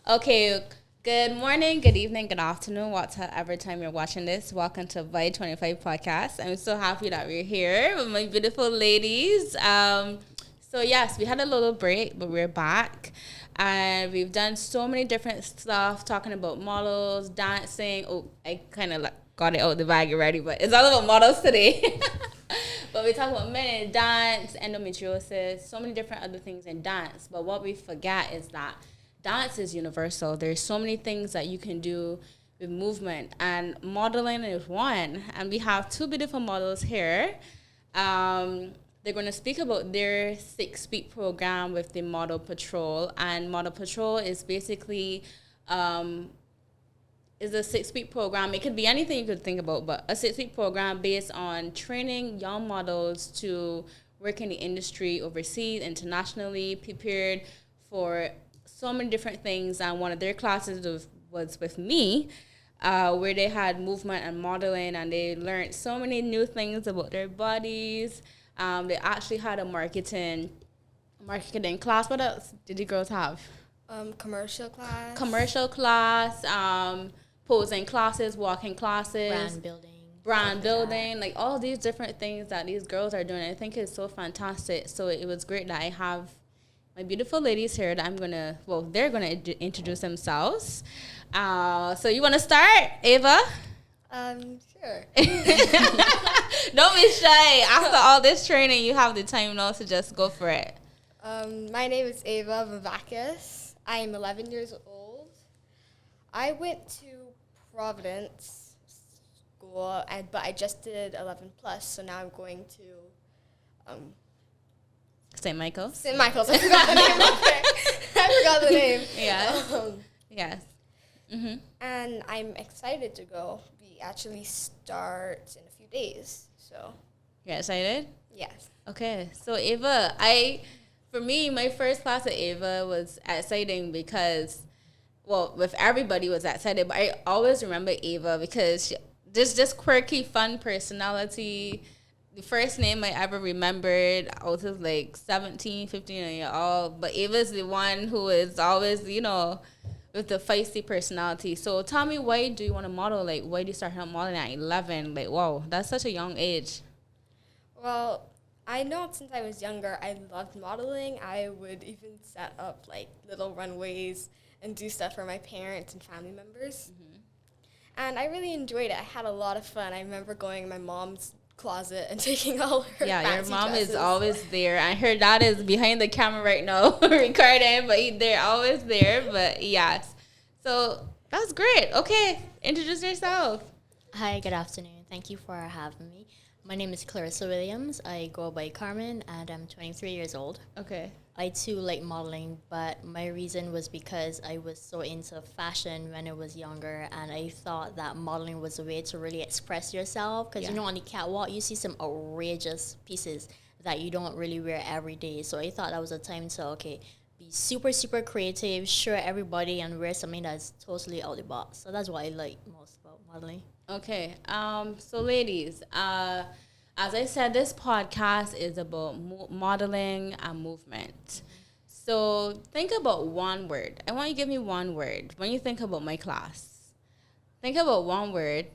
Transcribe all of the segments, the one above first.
Okay, good morning, good evening, good afternoon, whatever time you're watching this. Welcome to Vibe25 podcast. I'm so happy that we're here with my beautiful ladies. So yes, we had a little break, but we're back. And we've done so many different stuff, talking about models, dancing. Oh, I kind of got it out the bag already, but it's all about models today. But we talk about men in dance, endometriosis, so many different other things in dance. But what we forget is that dance is universal. There's so many things that you can do with movement, and modeling is one. And we have two beautiful models here. They're going to speak about their 6-week program with the Model Patrol. And Model Patrol is basically is a 6-week program. It could be anything you could think about, but a 6-week program based on training young models to work in the industry overseas, internationally, prepared for so many different things. And one of their classes was with me, where they had movement and modeling, and they learned so many new things about their bodies. They actually had a marketing class. What else did you girls have? Commercial class. Commercial class, posing classes, walking classes. Brand building, like all these different things that these girls are doing. I think it's so fantastic. So it was great that I have my beautiful ladies here that they're going to introduce themselves. So you want to start, Ava? Sure. Don't be shy. After all this training, you have the time now to just go for it. My name is Ava Vivakis. I am 11 years old. I went to Providence School, but I just did 11 plus, so now I'm going to St. Michael's. St. Michael's. I forgot the name. I forgot the name. Yeah. Yes. Mm-hmm. And I'm excited to go. We actually start in a few days, so. You're excited? Yes. Okay. So Ava, for me, my first class at Ava was exciting because, with everybody was excited, but I always remember Ava because just quirky, fun personality. The first name I ever remembered, I was like 17, 15 years old, but Ava's the one who is always, with the feisty personality. So tell me, why do you want to model? Like, why do you start modeling at 11? Like, wow, that's such a young age. Well, I know since I was younger, I loved modeling. I would even set up like little runways and do stuff for my parents and family members. Mm-hmm. And I really enjoyed it. I had a lot of fun. I remember going in my mom's closet and taking all her fancy your mom dresses. Is always there. I heard that is behind the camera right now recording, but they're always there. But yes, so that's great. Okay, introduce yourself. Hi, good afternoon. Thank you for having me. My name is Clarissa Williams. I go by Carmen, and I'm 23 years old. Okay. I too like modeling, but my reason was because I was so into fashion when I was younger, and I thought that modeling was a way to really express yourself. Because on the catwalk, you see some outrageous pieces that you don't really wear every day. So I thought that was a time to be super, super creative, show everybody, and wear something that's totally out of the box. So that's what I like most about modeling. Okay. So ladies, as I said, this podcast is about modeling and movement. So think about one word. I want you to give me one word. When you think about my class, think about one word.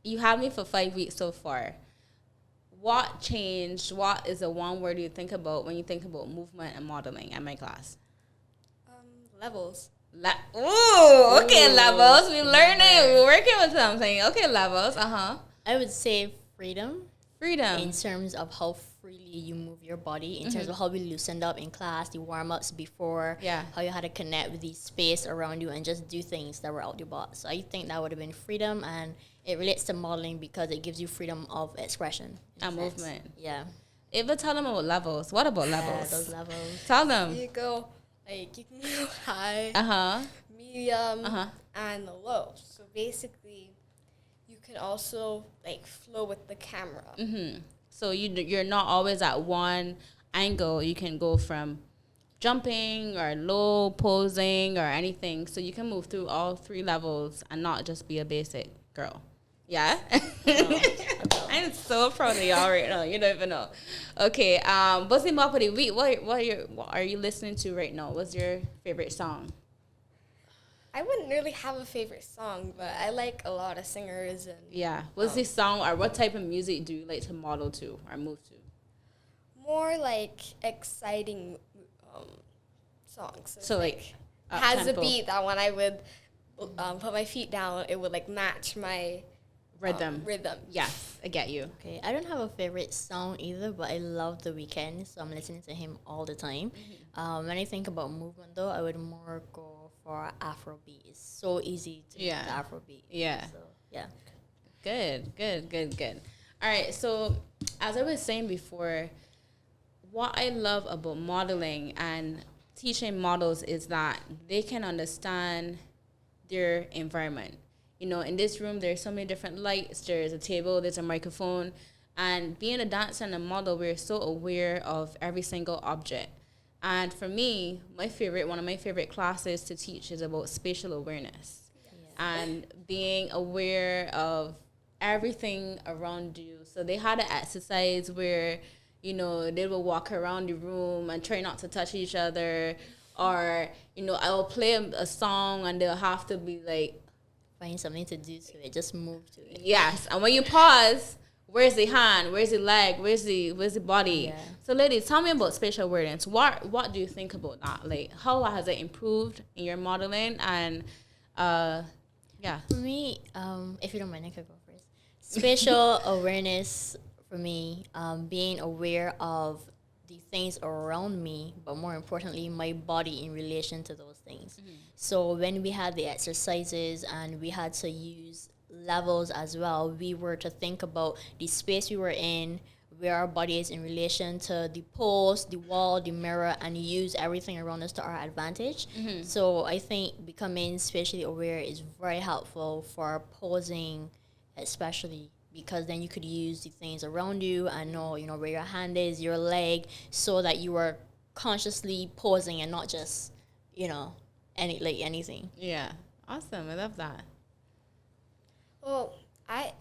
You had me for 5 weeks so far. What changed? What is the one word you think about when you think about movement and modeling at my class? Levels. Ooh, okay, levels. We're learning. We're working with something. Okay, levels. I would say freedom. Freedom. In terms of how freely you move your body, in terms of how we loosened up in class, the warm-ups before, how you had to connect with the space around you and just do things that were out your box. So I think that would have been freedom, and it relates to modeling because it gives you freedom of expression. And movement. Yeah. Ava, tell them about levels. What about levels? Those levels. Tell them. You can go high, medium, and low. So basically, you can also flow with the camera. Mm-hmm. So you're not always at one angle. You can go from jumping or low posing or anything. So you can move through all 3 levels and not just be a basic girl. Yeah? I'm so proud of y'all right now. You don't even know. Okay, Bossy Mop of the Week. What are you listening to right now? What's your favorite song? I wouldn't really have a favorite song, but I like a lot of singers and Yeah. What's the song or what type of music do you like to model to or move to? more like exciting songs. So like Has a up-tempo beat that when I would put my feet down, it would like match my rhythm. rhythm. Yes, I get you. Okay, I don't have a favorite song either, but I love The Weeknd, so I'm listening to him all the time. When I think about movement, though, I would more go for Afrobeat. It's so easy to do the Afrobeat. Yeah. So, yeah. Good. All right, so as I was saying before, what I love about modeling and teaching models is that they can understand their environment. You know, in this room, there's so many different lights. There's a table, there's a microphone. And being a dancer and a model, we're so aware of every single object. And for me, one of my favorite classes to teach is about spatial awareness. And being aware of everything around you. So they had an exercise where, you know, they will walk around the room and try not to touch each other. Or, you know, I will play a song and they'll have to be like, Find something to do to it. Just move to it. yes. And when you pause, where's the hand? Where's the leg? Where's the body? Yeah. So ladies, tell me about spatial awareness. What do you think about that? Like, how has it improved in your modeling? And yeah. For me, if you don't mind, I could go first. Spatial awareness for me, being aware of the things around me, but more importantly, my body in relation to those things. So when we had the exercises and we had to use levels as well, we were to think about the space we were in, where our body is in relation to the post, the wall, the mirror, and use everything around us to our advantage. So I think becoming spatially aware is very helpful for posing, especially because then you could use the things around you and know, you know, where your hand is, your leg, so that you are consciously posing and not just, you know, anything. Yeah. Awesome. I love that. Well, it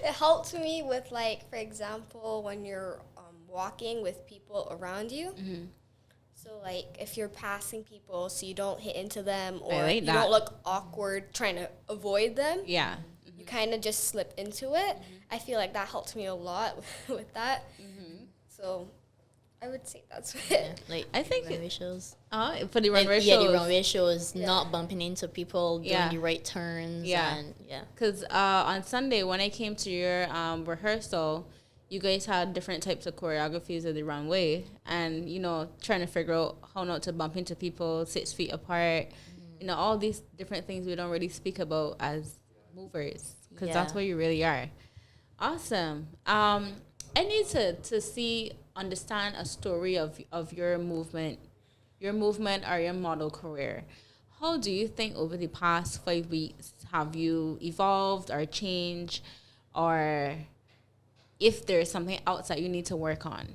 helped me with, like, for example, when you're walking with people around you. So, like, if you're passing people so you don't hit into them or like you that. don't look awkward trying to avoid them, Yeah. you kind of just slip into it. I feel like that helped me a lot with that. So I would say that's it. Like I think runway shows. For the runway shows. Yeah, the runway shows, not bumping into people, doing the right turns. Yeah. And Because on Sunday, when I came to your rehearsal, you guys had different types of choreographies of the runway. And, you know, trying to figure out how not to bump into people 6 feet apart. You know, all these different things we don't really speak about as movers. Because that's what you really are. Awesome. I need to understand a story of your movement or your model career. How do you think over the past 5 weeks have you evolved or changed, or if there's something else that you need to work on?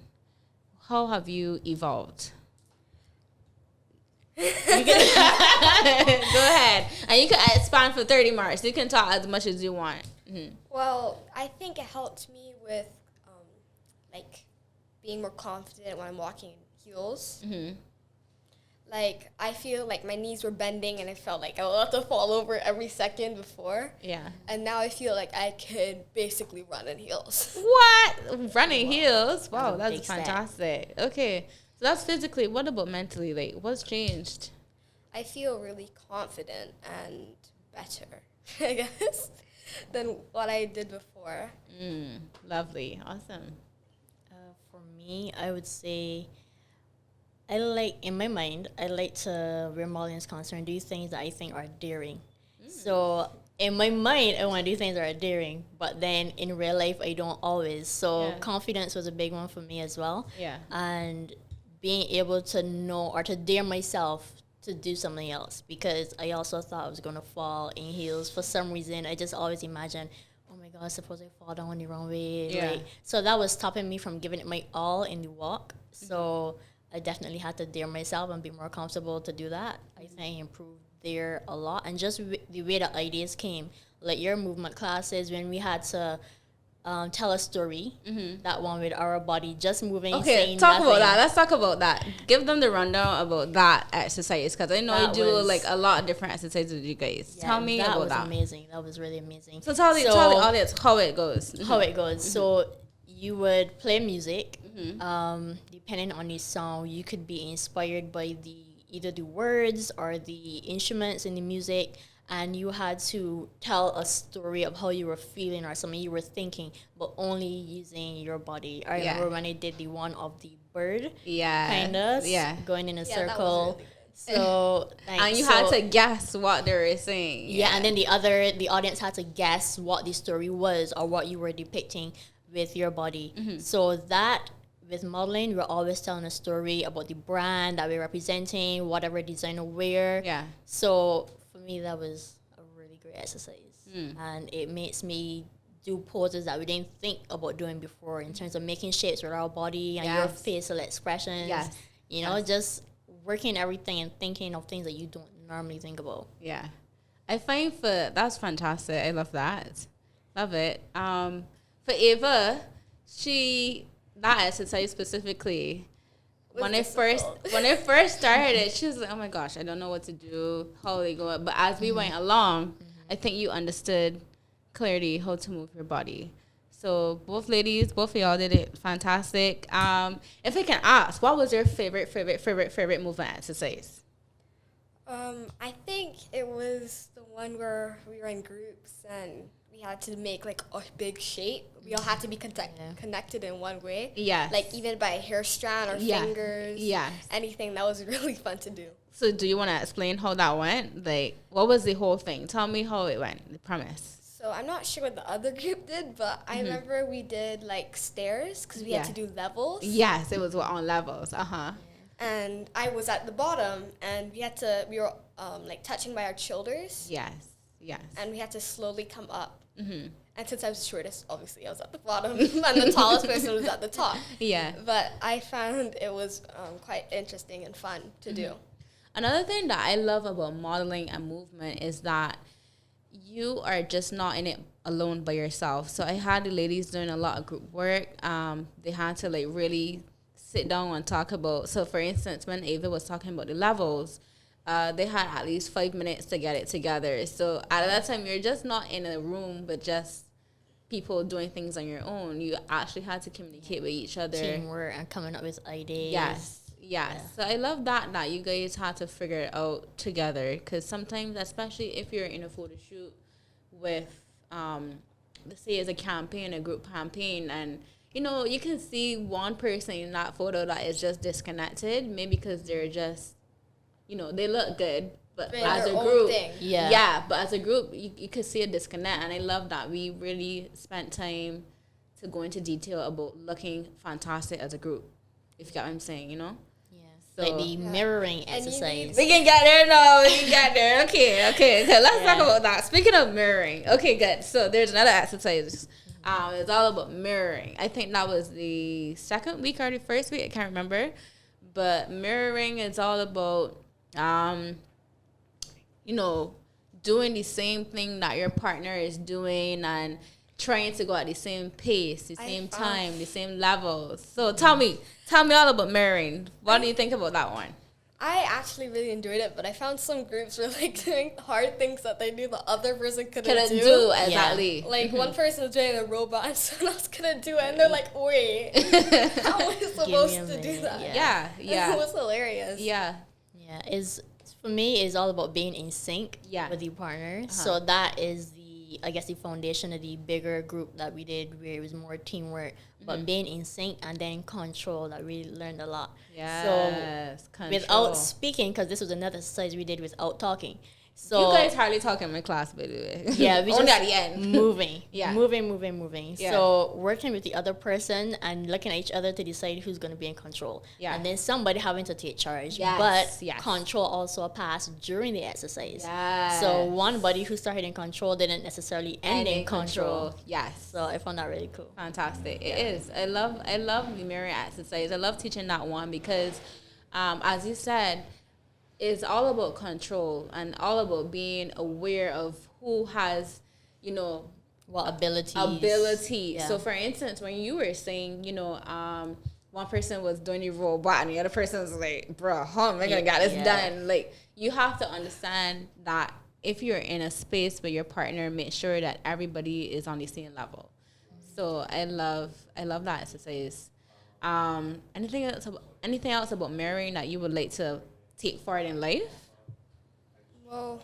How have you evolved? Go ahead. And you can expand for 30 marks. You can talk as much as you want. Well, I think it helped me with, like, being more confident when I'm walking in heels. Like, I feel like my knees were bending and I felt like I was about to fall over every second before. Yeah. And now I feel like I could basically run in heels. What? Running heels? Wow, that's Big step. fantastic. Okay. So that's physically. What about mentally? Like, what's changed? I feel really confident and better, I guess, than what I did before. Lovely. Awesome. for me, I would say in my mind, I like to, where modeling is concerned, do things that I think are daring. So in my mind, I want to do things that are daring, but then in real life, I don't always. So confidence was a big one for me as well. Yeah. And being able to know or to dare myself to do something else, because I also thought I was going to fall in heels. For some reason, I just always imagined, oh my God, suppose I fall down the wrong way. Yeah. So that was stopping me from giving it my all in the walk. So I definitely had to dare myself and be more comfortable to do that. I think I improved there a lot. And just the way the ideas came, like your movement classes, when we had to tell a story. That one with our body just moving. Okay, saying talk nothing. about that. Let's talk about that. Give them the rundown about that exercise, because I know That you do was- like a lot of different exercises with you guys. Yeah, Tell me about was that. amazing. That was really amazing. So tell the audience how it goes. How it goes. So you would play music. Depending on the song, you could be inspired by either the words or the instruments in the music, and you had to tell a story of how you were feeling or something you were thinking, but only using your body. I remember when I did the one of the bird, kind of, going in a circle. That was really good. So And you had to guess what they were saying. yeah, and then the audience had to guess what the story was or what you were depicting with your body. So that with modeling, we're always telling a story about the brand that we're representing, whatever designer wear. Yeah. So for me, that was a really great exercise, and it makes me do poses that we didn't think about doing before in terms of making shapes with our body and your facial expressions. Yes. You know, just working everything and thinking of things that you don't normally think about. Yeah. I find that's fantastic. I love that. Love it. For Ava, that exercise specifically, when I first started it, she was like, "Oh my gosh, I don't know what to do, how they go." But as we went along, I think you understood clearly how to move your body. So both of y'all did it fantastic. If I can ask, what was your favorite movement exercise? I think it was the one where we were in groups and we had to make like a big shape. We all had to be connected in one way. Yes. Like even by a hair strand or fingers. Yes. Anything. That was really fun to do. So do you want to explain how that went? Like, what was the whole thing? Tell me how it went, the premise. So I'm not sure what the other group did, but I remember we did like stairs because we had to do levels. Yes, it was on levels. And I was at the bottom, and we were like touching by our shoulders. Yes. And we had to slowly come up. And since I was the shortest, obviously I was at the bottom, and the tallest person was at the top. Yeah. But I found it was quite interesting and fun to do. Another thing that I love about modeling and movement is that you are just not in it alone by yourself. So I had the ladies doing a lot of group work. They had to like really sit down and talk about. So for instance, when Ava was talking about the levels, they had at least 5 minutes to get it together. So at that time, you're just not in a room, but just people doing things on your own. You actually had to communicate with each other. Teamwork and coming up with ideas. Yes. Yeah. So I love that you guys had to figure it out together, because sometimes, especially if you're in a photo shoot with, let's say it's a group campaign, and you can see one person in that photo that is just disconnected, maybe because they're just, they look good, but as a group, but as a group, you could see a disconnect, and I love that we really spent time to go into detail about looking fantastic as a group, if you get what I'm saying, So, like the mirroring exercise. We can get there. No, we can get there. Okay. Let's talk about that. Speaking of mirroring. Okay, good. So there's another exercise. It's all about mirroring. I think that was the second week or the first week. I can't remember. But mirroring is all about, doing the same thing that your partner is doing and trying to go at the same pace, the same time, the same levels. So tell me all about mirroring. What do you think about that one? I actually really enjoyed it, but I found some groups were like doing hard things that they knew the other person couldn't do. Exactly. Like one person was doing a robot and someone else couldn't do it, and they're like, "Wait, how am I supposed to do that?" Yeah. It was hilarious. Yeah. For me, it's all about being in sync with your partner. So that is the foundation of the bigger group that we did, where it was more teamwork, but being in sync and then control, that we learned a lot. Yes, so without speaking, because this was another exercise we did without talking. So you guys hardly talk in my class, by the way. Yeah, we only just at the end. moving. moving. Yeah. So working with the other person and looking at each other to decide who's going to be in control. Yeah. And then somebody having to take charge. But control also passed during the exercise. Yes. So one body who started in control didn't necessarily end in control. Yes. So I found that really cool. Fantastic. It is. I love the mirror exercise. I love teaching that one because, as you said, it's all about control and all about being aware of who has, Well, abilities. Ability. Yeah. So, for instance, when you were saying, one person was doing your robot and the other person was like, bro, how am I going to get this done? Like, you have to understand that if you're in a space with your partner, make sure that everybody is on the same level. So I love that exercise. Anything else about marrying that you would like to take forward in life? Well,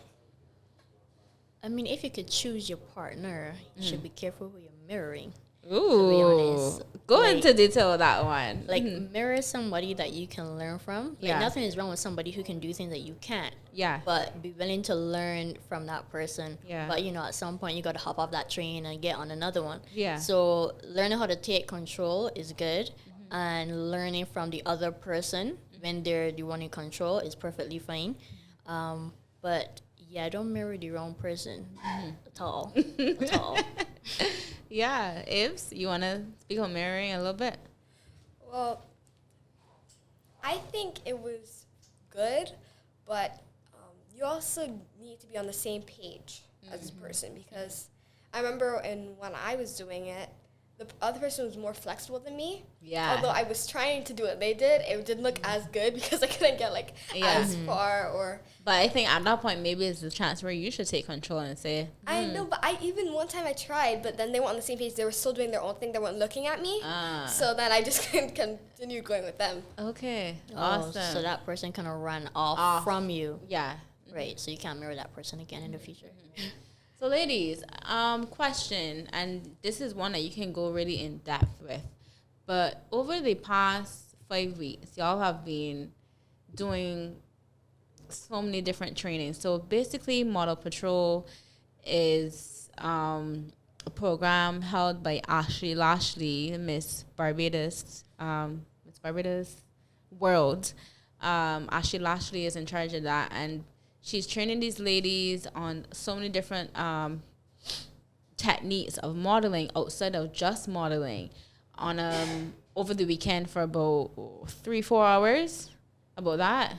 I mean, if you could choose your partner, you should be careful who you're mirroring. Ooh, to be honest. Go into detail with that one. Like, mirror somebody that you can learn from. Like, nothing is wrong with somebody who can do things that you can't. Yeah. But be willing to learn from that person. Yeah. But, at some point, you got to hop off that train and get on another one. Yeah. So, learning how to take control is good. And learning from the other person when they're the one in control is perfectly fine. But, yeah, don't marry the wrong person at all. At all. Yeah, Ibs, you want to speak on marrying a little bit? Well, I think it was good, but you also need to be on the same page as a person, because I remember when I was doing it, the other person was more flexible than me. Yeah. Although I was trying to do what they did, it didn't look as good because I couldn't get as far or. But I think at that point, maybe it's a chance where you should take control and say. I know, but one time I tried, but then they weren't on the same page. They were still doing their own thing. They weren't looking at me. So then I just couldn't continue going with them. Okay. Awesome. Awesome. So that person kind of ran off from you. Yeah. Right. So you can't marry that person again in the future. So, ladies, question, and this is one that you can go really in depth with. But over the past 5 weeks, y'all have been doing so many different trainings. So basically, Model Patrol is a program held by Ashley Lashley, Miss Barbados World. Ashley Lashley is in charge of that, and she's training these ladies on so many different techniques of modeling outside of just modeling on over the weekend for about 3-4 hours. About that.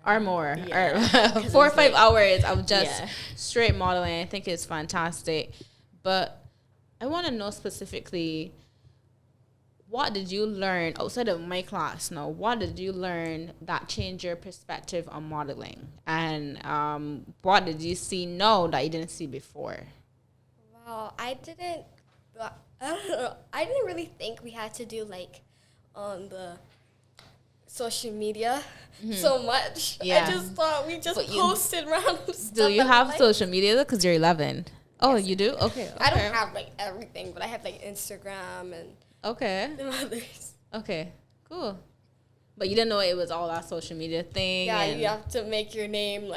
Or more. Yeah. Or 4 or 5 hours of just straight modeling. I think it's fantastic. But I want to know specifically, what did you learn outside of my class now? What did you learn that changed your perspective on modeling? And what did you see now that you didn't see before? Well, I didn't really think we had to do on the social media so much. Yeah. I just thought we just posted random stuff. Do you have social media because you're 11? Oh, yes, you do? Okay. I don't have everything, but I have Instagram and others. Okay, cool. But you didn't know it was all that social media thing. Yeah, you have to make your name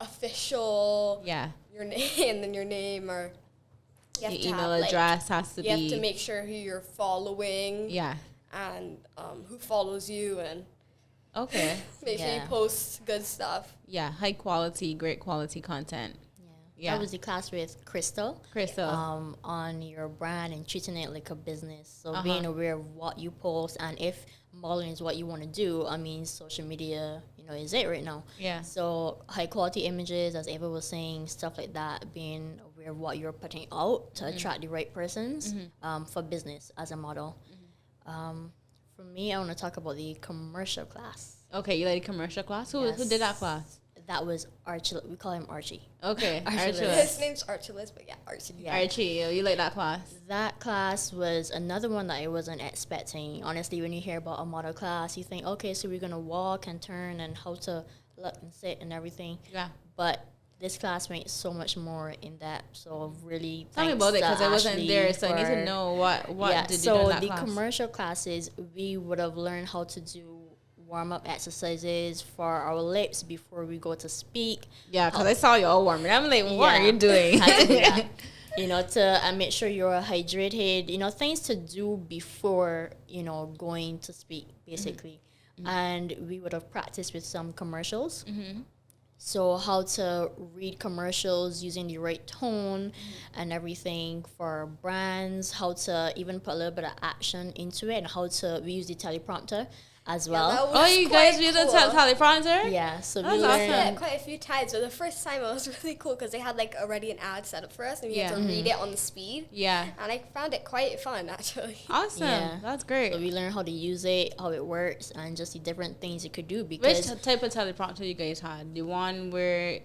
official. Yeah. Your name and then your name, or your email address has to be. You have to make sure who you're following. Yeah. And who follows you, and make sure you post good stuff. Yeah, high quality, great quality content. Yeah. That was the class with Crystal. On your brand and treating it like a business. So being aware of what you post, and if modeling is what you want to do, I mean, social media, is it right now. Yeah. So high quality images, as Ava was saying, stuff like that, being aware of what you're putting out to attract the right persons for business as a model. For me, I want to talk about the commercial class. Okay, you like the commercial class? Who did that class? That was Archie. We call him Archie. Okay, Archie. His name's Archilus, but Archie. Yeah. Archie, you like that class? That class was another one that I wasn't expecting. Honestly, when you hear about a model class, you think, okay, so we're going to walk and turn and how to look and sit and everything. Yeah. But this class went so much more in depth. So really, tell me about it, because I wasn't there, so I need to know what did you do in that class. So the commercial classes, we would have learned how to do warm-up exercises for our lips before we go to speak. Yeah, because I saw you all warming. I'm like, what are you doing? To make sure you're hydrated, things to do before, going to speak, basically. Mm-hmm. And we would have practiced with some commercials. Mm-hmm. So how to read commercials using the right tone and everything for brands, how to even put a little bit of action into it, and we use the teleprompter. as Yeah, well. that Oh, was you guys quite read the cool. teleprompter? Yeah, so we That's We awesome. did learned. it quite a few times, but the first time it was really cool because they had like already an ad set up for us, and we had Yeah. to read it on the speed. Yeah. And I found it quite fun, actually. Awesome. Yeah. That's great. So we learned how to use it, how it works, and just the different things it could do. Which Because type of teleprompter you guys had? The one where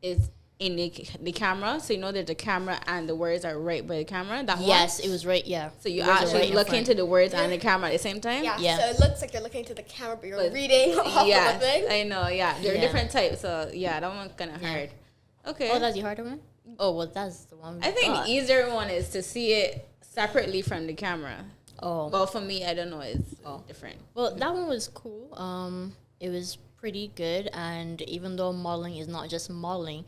it's in the camera, so you know that the camera and the words are right by the camera. That yes, one? it was right. Yeah. So you The words are actually right in look front. into the words and the camera at the same time. Yeah, Yeah. so it looks like you're looking to the camera, but you're But- reading off of Yes, the thing. I know. Yeah, there are Yeah. different types. So yeah, that one's kind of Yeah. hard. Okay. Oh, that's the harder one. Oh well, that's the one. We I think got. the easier one is to see it separately from the camera. Oh. Well, for me, I don't know. It's Oh. different. Well, that one was cool. It was pretty good, and even though modeling is not just modeling,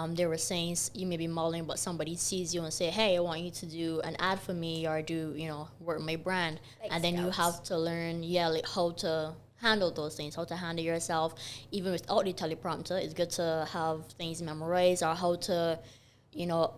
they were saying you may be modeling, but somebody sees you and say, "Hey, I want you to do an ad for me, or do work my brand," Like and then you scouts. have to learn, like how to handle those things, how to handle yourself, even without the teleprompter. It's good to have things memorized or how to.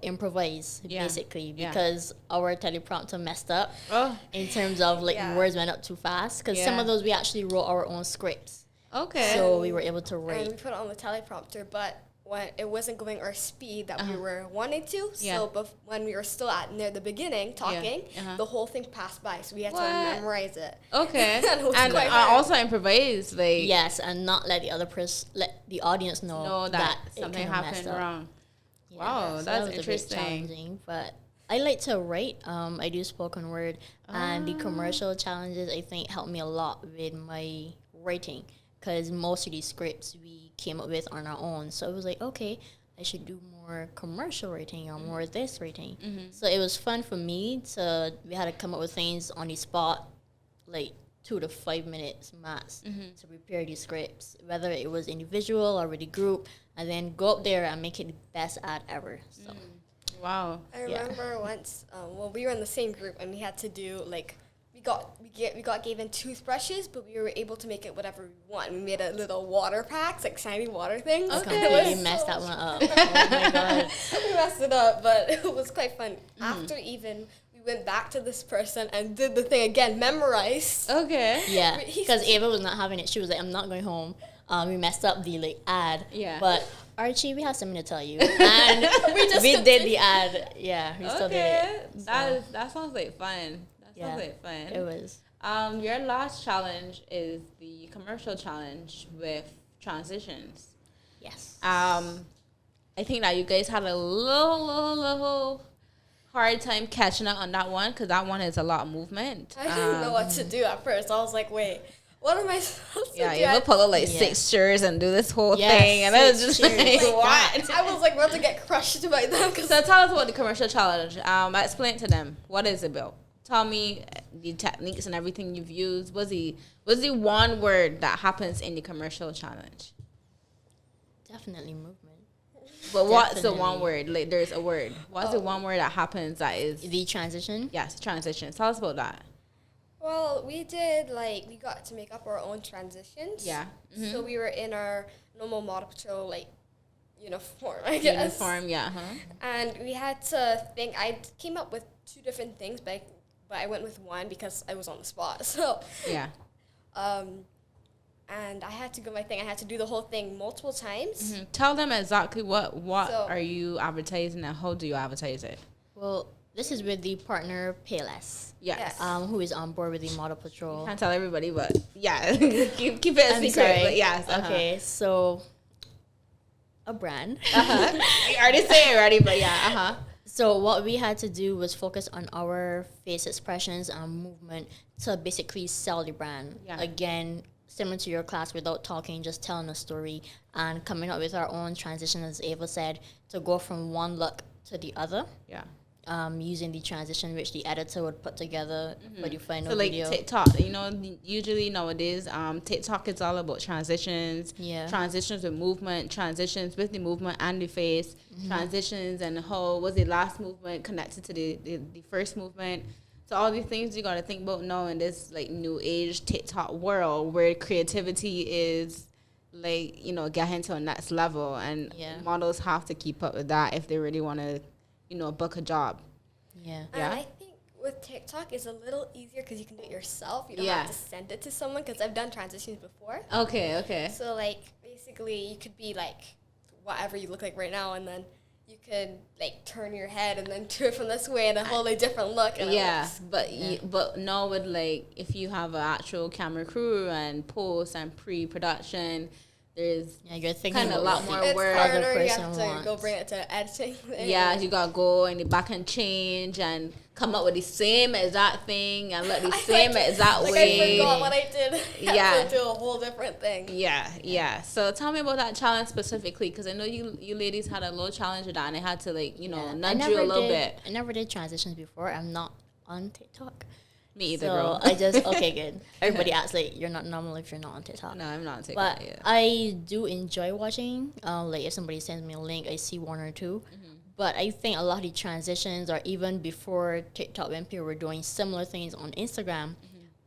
Improvise Yeah. basically Yeah. because our teleprompter messed up Oh, in terms of Yeah. words went up too fast because some Yeah. of those we actually wrote our own scripts, okay. so we were able to And write. we put it on the teleprompter, but when it wasn't going our speed that we were wanting to, Yeah. so when we were still at near the beginning talking, Uh-huh. the whole thing passed by, so we had What? to memorize it. Okay. And it was And quite I hard. also improvise, like, Yes, and not let the audience know that it something kinda happened messed up. wrong. Yeah, Wow, so that's that was a bit interesting. challenging, but I like to write. I do spoken word, and the commercial challenges I think helped me a lot with my writing because most of these scripts we came up with on our own. So it was like, okay, I should do more commercial writing or more this writing. So it was fun for me we had to come up with things on the spot, like 2 to 5 minutes max to prepare these scripts, whether it was individual or with a group, and then go up there and make it the best ad ever. So Wow. I remember once, we were in the same group and we had to do like we got given toothbrushes, but we were able to make it whatever we want. We made a little water packs, like shiny water things. I Okay. completely messed that one up. Oh my god. We messed it up, but it was quite fun. After even we went back to this person and did the thing again, memorized. Okay. Yeah, He's- because Ava was not having it. She was like, "I'm not going home." We messed up the ad. Yeah. But Archie, we have something to tell you, and we did the ad. Yeah, we still did Okay. it. That sounds like fun. That sounds like fun. It was. Your last challenge is the commercial challenge with transitions. Yes. I think that you guys had a little hard time catching up on that one because that one is a lot of movement. I didn't know what to do at first. I was like, wait, what am I supposed to Yeah, do? you would pull out like Yeah. 6 chairs and do this whole Yes, thing, and I was 6 just chairs. like, what? I was like about to get crushed by them because So tell us about the commercial challenge. Explain to them what is it about. Tell me the techniques and everything you've used. What's the one word that happens in the commercial challenge? Definitely movement. But what's the one Definitely. word? Like, there's a word. What's the one word that happens that is The transition. yes, transition? Tell us about that. well, we did like we got to make up our own transitions. Yeah. So we were in our normal model patrol like uniform, I guess. Uniform, yeah, huh? And we had to think. I came up with 2 different things, but I went with one because I was on the spot. So, Yeah. and I had to go my thing. I had to do the whole thing multiple times. Mhm. Tell them exactly what So- are you advertising and how do you advertise it? Well, this is with the partner Payless, Yes. Yes. who is on board with the model patrol. Can't tell everybody, but yeah, keep it a I'm secret. sorry. But yes. Okay, so a brand. You already say it already, but yeah. So what we had to do was focus on our face expressions and movement to basically sell the brand. Yeah. Again, similar to your class, without talking, just telling a story and coming up with our own transition, as Ava said, to go from one look to the other. Yeah. Using the transition which the editor would put together for the final So like video. TikTok, usually nowadays, TikTok is all about transitions. Yeah. Transitions with movement, transitions with the movement and the face, transitions and how was the last movement connected to the first movement. So all these things you got to think about now in this like new age TikTok world where creativity is like, getting to a next level, and Yeah. models have to keep up with that if they really want to, book a job. Yeah. And Yeah. I think with TikTok, it's a little easier because you can do it yourself. You don't have to send it to someone, because I've done transitions before. Okay. So, like, basically, you could be, like, whatever you look like right now, and then you could, like, turn your head and then do it from this way and a wholly different look. And but no, with, like, if you have an actual camera crew and post and pre-production, there's you're thinking kind of a lot more work. It's harder. You have to go bring it to editing. Yeah, you gotta go in the back and change and come up with the same exact thing and look the same exact way. I forgot what I did. I have to do a whole different thing. Yeah. So tell me about that challenge specifically, because I know you ladies had a little challenge with that, and I had to, like, nudge you a little bit. I never did transitions before. I'm not on TikTok. Me either, so girl. I just, okay, good. Everybody acts like you're not normal if you're not on TikTok. No, I'm not on TikTok. But I do enjoy watching. Like, if somebody sends me a link, I see one or two. Mm-hmm. But I think a lot of the transitions, or even before TikTok, when people were doing similar things on Instagram,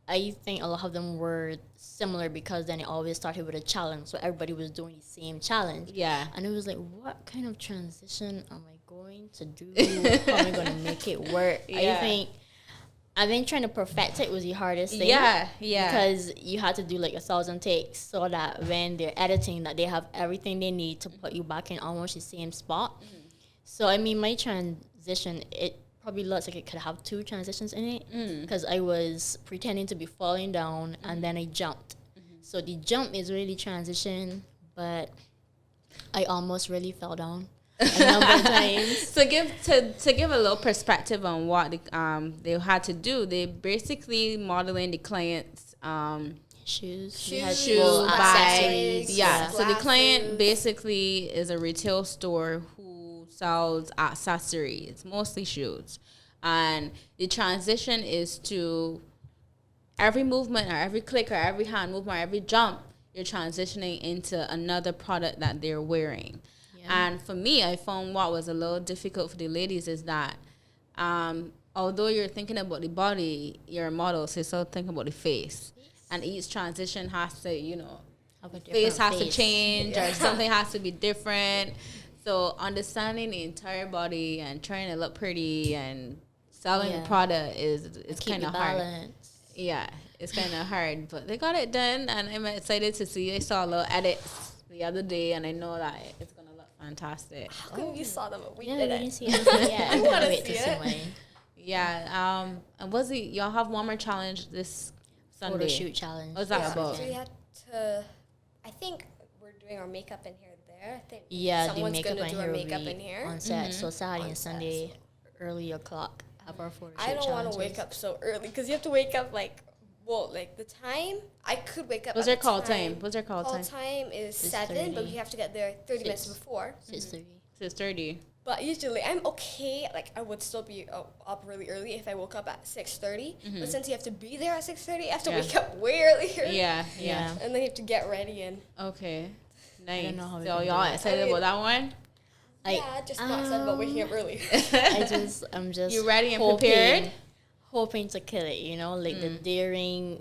I think a lot of them were similar because then it always started with a challenge. So everybody was doing the same challenge. Yeah. And it was like, what kind of transition am I going to do? How am I going to make it work? I think trying to perfect it was the hardest thing. Yeah. Because you had to do like 1,000 takes so that when they're editing, that they have everything they need to put you back in almost the same spot. Mm-hmm. So, I mean, my transition, it probably looks like it could have 2 transitions in it because I was pretending to be falling down and then I jumped. Mm-hmm. So the jump is really transition, but I almost really fell down a number of times. So to give a little perspective on what they had to do, they basically modeling the client's shoes, bags, So the client basically is a retail store who sells accessories, mostly shoes, and the transition is to every movement or every click or every hand movement or every jump, you're transitioning into another product that they're wearing. And for me, I found what was a little difficult for the ladies is that although you're thinking about the body, you're a model, so you're still thinking about the face. And each transition has to, face has to change or something has to be different. So understanding the entire body and trying to look pretty and selling the product is kind of hard. Yeah, it's kind of hard. But they got it done, and I'm excited to see. I saw a little edits the other day, and I know that it's going to look fantastic. How come you saw them, but we didn't see it? Yeah, I want to see it. Yeah, and was it, y'all have one more challenge this Sunday? Photo shoot challenge. What's that about? So we had to, I think we're doing our makeup in here there. I think someone's going to do our makeup in here. On set, so Saturday and Sunday, early o'clock, have our photo shoot I don't want to wake up so early, because you have to wake up like the time, I could wake up. What's their call time? What's their call time? Call time is 7, but we have to get there 30 minutes before. 6:30. 6:30. But usually I'm okay. Like, I would still be up really early if I woke up at 6:30. Mm-hmm. But since you have to be there at 6:30, I have to wake up way earlier. Yeah. And then you have to get ready and. Okay. Nice. So y'all excited about that one? Just not excited about waking up early. I'm just. You ready and prepared? Hoping to kill it, like the daring,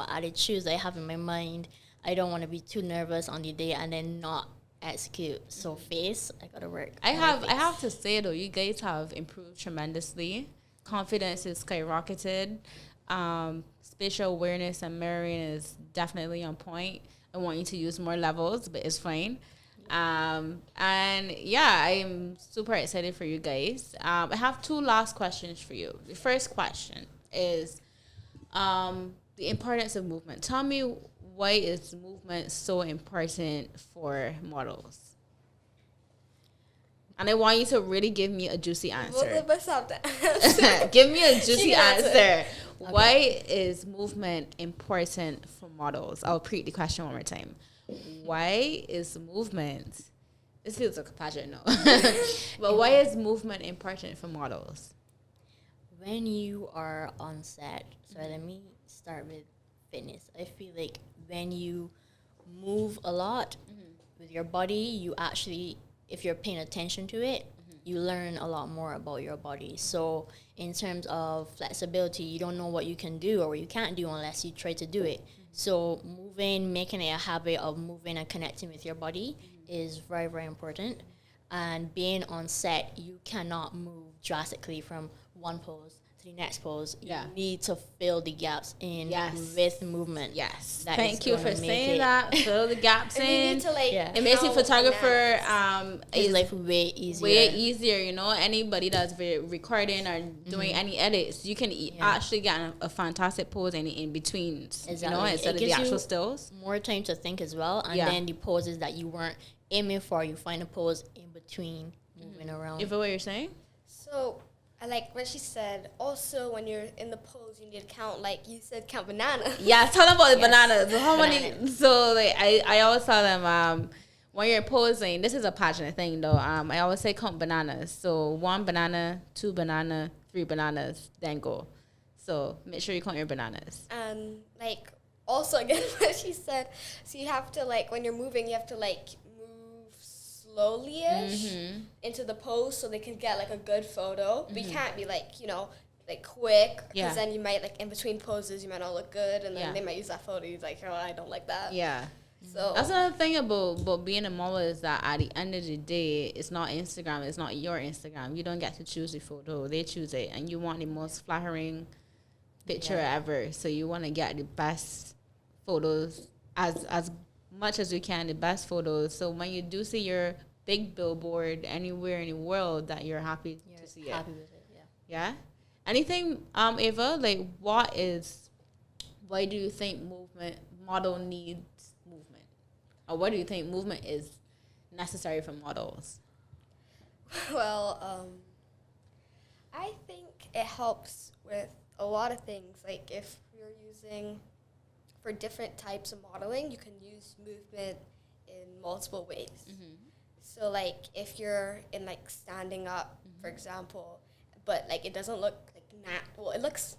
attitudes I have in my mind. I don't want to be too nervous on the day and then not execute. So face, I gotta work. I have to say though, you guys have improved tremendously. Confidence is skyrocketed. Spatial awareness and mirroring is definitely on point. I want you to use more levels, but it's fine. And yeah, I'm super excited for you guys. I have 2 last questions for you. The first question is the importance of movement. Tell me, why is movement so important for models? And I want you to really give me a juicy answer. Give me a juicy answer. Okay. Why is movement important for models? I'll repeat the question one more time. Why is movement, this feels like a pageant, no. But why is movement important for models? When you are on set, so let me start with fitness. I feel like when you move a lot with your body, you actually, if you're paying attention to it, you learn a lot more about your body. So in terms of flexibility, you don't know what you can do or what you can't do unless you try to do it. So moving, making it a habit of moving and connecting with your body is very, very important. And being on set, you cannot move drastically from one pose the next pose, Yeah. you need to fill the gaps in Yes. with movement. Yes. That Thank is you gonna for make saying it- that. Fill the gaps And you in. need to like. Yeah. It makes the count photographer bananas. His is life way easier. way easier, you know. Anybody that's recording or doing any edits, you can actually get a fantastic pose in between, you know, Exactly. instead It of the gives actual you stills. more time to think as well, and Yeah. then the poses that you weren't aiming for, you find a pose in between moving around. If what you're saying? So I like what she said. Also, when you're in the pose, you need to count, like you said, count bananas. Yeah, tell them about the Yes. bananas. So how many? Bananas. So like, I always tell them when you're posing, this is a passionate thing though. I always say count bananas. So 1 banana, 2 banana, 3 bananas, then go. So make sure you count your bananas. And like also again what she said. So you have to like when you're moving, you have to like move slowly-ish into the pose so they can get like a good photo. But you can't be like like quick because Yeah. then you might like in between poses you might not look good and then Yeah. they might use that photo. You're like, oh, I don't like that. Yeah. So That's another thing about being a model is that at the end of the day, it's not Instagram. It's not your Instagram. You don't get to choose the photo. They choose it. And you want the most flattering picture ever. So you want to get the best photos as much as you can, the best photos. So when you do see your big billboard anywhere in the world, that you're happy to see happy it. with it, yeah. Yeah? Anything, Ava, like why do you think model needs movement? Or what do you think movement is necessary for models? well, I think it helps with a lot of things. Like if you're using for different types of modeling, you can use movement in multiple ways. So like if you're in like standing up, for example, but like it doesn't look like it looks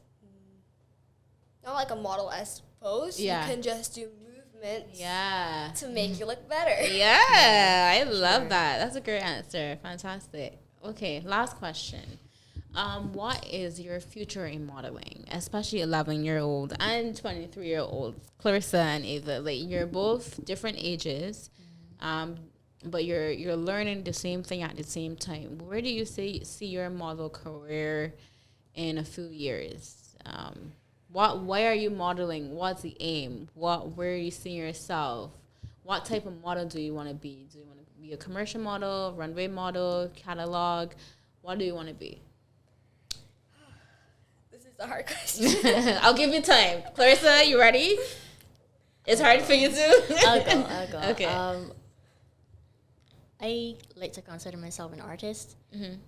not like a model-esque pose. Yeah. You can just do movements Yeah. to make you look better. Yeah, I love that. That's a great answer. Fantastic. Okay, last question. What is your future in modeling, especially 11-year-old and 23-year-old Clarissa and Ava? Like you're both different ages, but you're learning the same thing at the same time. Where do you see your model career in a few years? Why are you modeling? What's the aim? Where are you seeing yourself? What type of model do you want to be? Do you want to be a commercial model, runway model, catalog? What do you want to be? This is a hard question. I'll give you time. Clarissa, you ready? It's hard for you too? I'll go. Okay. I like to consider myself an artist,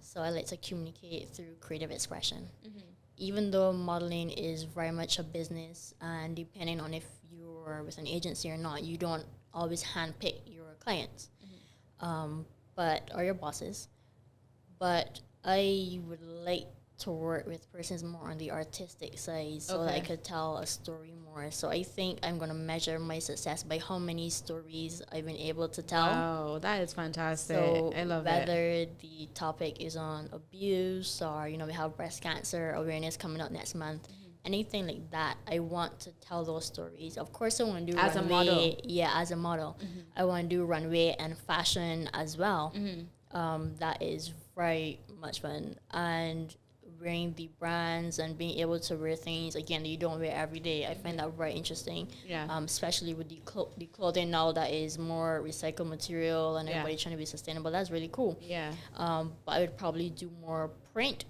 so I like to communicate through creative expression. Even though modeling is very much a business, and depending on if you're with an agency or not, you don't always handpick your clients, or your bosses. But I would like to work with persons more on the artistic side so that I could tell a story more. So I think I'm going to measure my success by how many stories I've been able to tell. Wow, that is fantastic. So I love it. whether the topic is on abuse or, we have breast cancer awareness coming up next month, anything like that, I want to tell those stories. Of course, I want to do As a runway. model. Yeah, as a model. I want to do runway and fashion as well. That is very much fun. And wearing the brands and being able to wear things, again, that you don't wear every day. I find that very interesting. Yeah. Especially with the clothing now that is more recycled material and everybody trying to be sustainable. That's really cool. Yeah. But I would probably do more print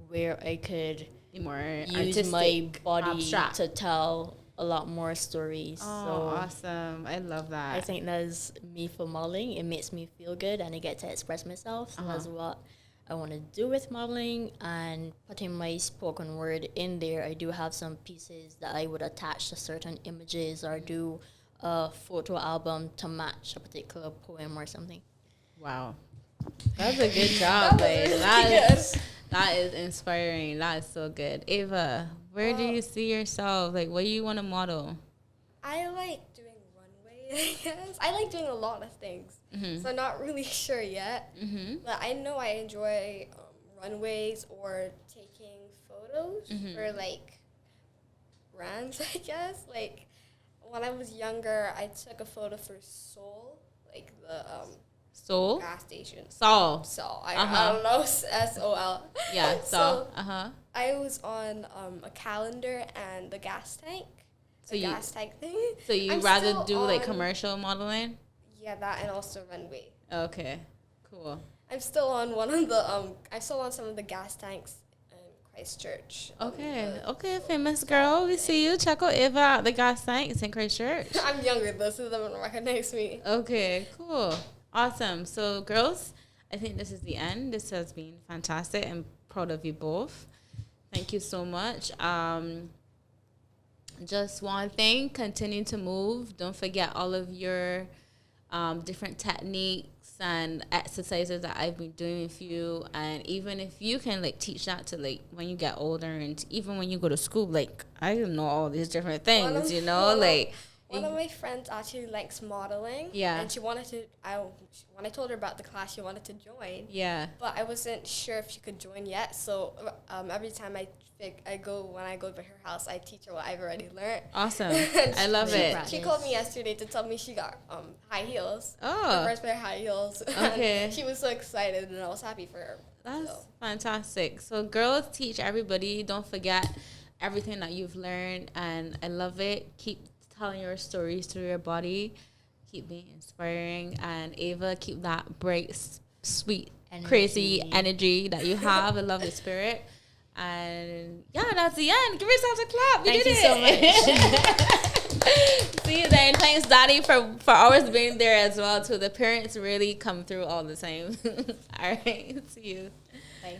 where I could Be more use my artistic, body abstract. to tell a lot more stories. Oh, So awesome. I love that. I think that's me for modeling. It makes me feel good and I get to express myself. So that's what I want to do with modeling, and putting my spoken word in there. I do have some pieces that I would attach to certain images or do a photo album to match a particular poem or something. Wow. That's a good job. That is inspiring. That is so good. Ava, where do you see yourself? Like, what do you want to model? I like doing runway, I guess. I like doing a lot of things. So I'm not really sure yet. But I know I enjoy runways or taking photos for, like, brands, I guess. Like, when I was younger, I took a photo for Soul, like the Soul? gas station. Sol. Sol. I don't know. SOL. Yeah, Sol. So I was on a calendar and the gas tank. So the gas tank thing. So you I'm rather still do like on- commercial modeling? Yeah, that and also runway. Okay, cool. I'm still on one of the I'm still on some of the gas tanks in Christchurch. Okay, famous girl. We see you. Check out Eva at the gas tank. It's in Christchurch. I'm younger though, so they don't recognize me. Okay, cool. Awesome. So, girls, I think this is the end. This has been fantastic. I'm proud of you both. Thank you so much. Just one thing, continue to move. Don't forget all of your different techniques and exercises that I've been doing with you. And even if you can like teach that to like when you get older and even when you go to school, like I don't know all these different things, you know, like one of my friends actually likes modeling. Yeah. And she wanted to, when I told her about the class, she wanted to join. Yeah. But I wasn't sure if she could join yet. So every time when I go to her house, I teach her what I've already learned. Awesome. I love it. She called me yesterday to tell me she got high heels. Oh. Her first pair of high heels. Okay. And she was so excited, and I was happy for her. That's fantastic. So girls, teach everybody. Don't forget everything that you've learned, and I love it. Keep telling your stories through your body. Keep being inspiring, and Ava, keep that bright, sweet, crazy energy that you have. I love your spirit. And yeah, that's the end. Give yourselves a clap. Thank you so much. See you then. Thanks, Daddy, for always being there as well too. The parents really come through all the time. All right. See you. Bye.